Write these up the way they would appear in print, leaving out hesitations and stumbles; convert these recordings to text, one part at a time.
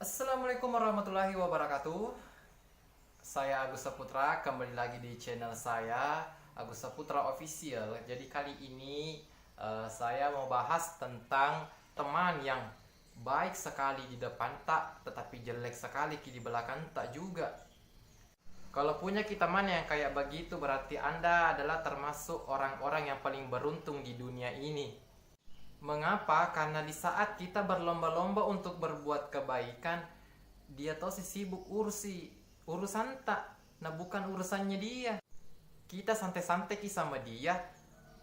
Assalamualaikum warahmatullahi wabarakatuh. Saya Agus Saputra, kembali lagi di channel saya Agus Saputra Official. Jadi kali ini saya mau bahas tentang teman yang baik sekali di depan tak, tetapi jelek sekali di belakang tak juga. Kalau punya kita teman yang kayak begitu, berarti Anda adalah termasuk orang-orang yang paling beruntung di dunia ini. Mengapa? Karena di saat kita berlomba-lomba untuk berbuat kebaikan, dia tuh sibuk urusan tak, nah bukan urusannya dia. Kita santai-santai sama dia,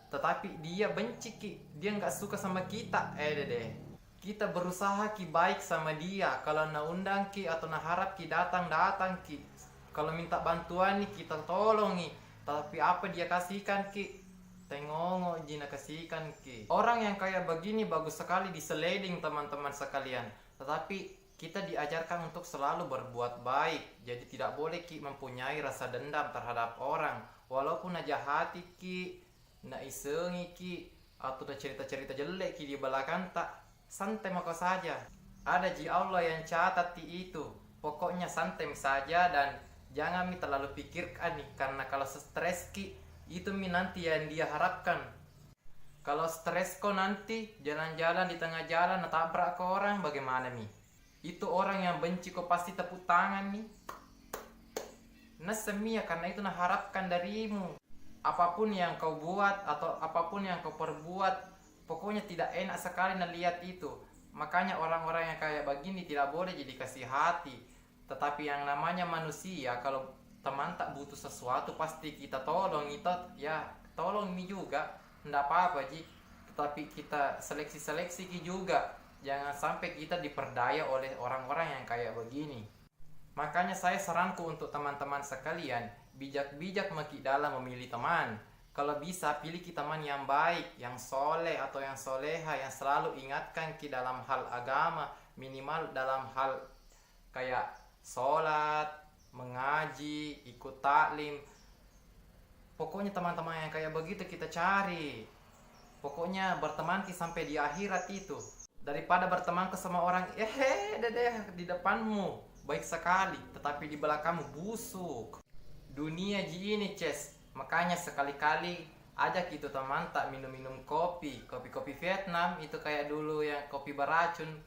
tetapi dia benci dia nggak suka sama kita. Deh. Kita berusaha baik sama dia. Kalau na undang atau na harap datang Kalau minta bantuan kita tolongi. Tapi apa dia kasihkan Tengok jina kasihkan Orang yang kayak begini bagus sekali diseleding teman-teman sekalian. Tetapi kita diajarkan untuk selalu berbuat baik. Jadi tidak boleh mempunyai rasa dendam terhadap orang. Walaupun aja hati na isengi atau na cerita-cerita jelek di belakang tak, santai maka saja. Ada Allah yang catat itu. Pokoknya santai saja dan jangan terlalu pikirkan karena kalau stres itu nanti yang dia harapkan. Kalau stres nanti jalan-jalan di tengah jalan tabrak ke orang, bagaimana itu orang yang benci pasti tepuk tangan Nasemia karena itu harapkan darimu. Apapun yang kau buat atau apapun yang kau perbuat, pokoknya tidak enak sekali lihat itu. Makanya orang-orang yang kayak begini tidak boleh jadi kasih hati. Tetapi yang namanya manusia, kalau teman tak butuh sesuatu pasti kita tolong tolong juga, ndak apa-apa tetapi kita seleksi juga, jangan sampai kita diperdaya oleh orang-orang yang kayak begini. Makanya saya saranku untuk teman-teman sekalian, bijak-bijak dalam memilih teman. Kalau bisa pilih teman yang baik, yang soleh atau yang soleha, yang selalu ingatkan dalam hal agama, minimal dalam hal kayak sholat, mengaji, ikut taklim. Pokoknya teman-teman yang kayak begitu kita cari. Pokoknya berteman sampai di akhirat itu. Daripada berteman sama orang di depanmu baik sekali, tetapi di belakangmu busuk. Dunia ini makanya sekali-kali ajak teman tak minum-minum kopi Vietnam itu kayak dulu yang kopi beracun.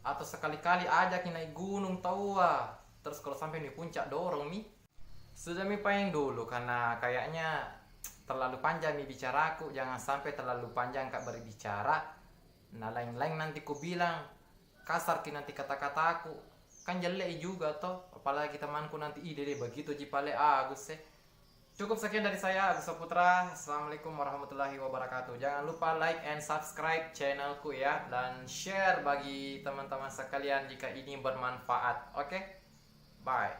Atau sekali-kali ajak naik gunung tawa. Terus kalau sampai di puncak dorong sudah payeng dulu karena kayaknya terlalu panjang bicaraku. Jangan sampai terlalu panjang berbicara. Nah lain-lain nanti ku bilang kasar nanti kata-kataku. Kan jelek juga toh. Apalagi temanku nanti ide begitu jipale Agus Cukup sekian dari saya, Agus Saputra. Assalamualaikum warahmatullahi wabarakatuh. Jangan lupa like and subscribe channelku ya. Dan share bagi teman-teman sekalian jika ini bermanfaat. Oke? Bye.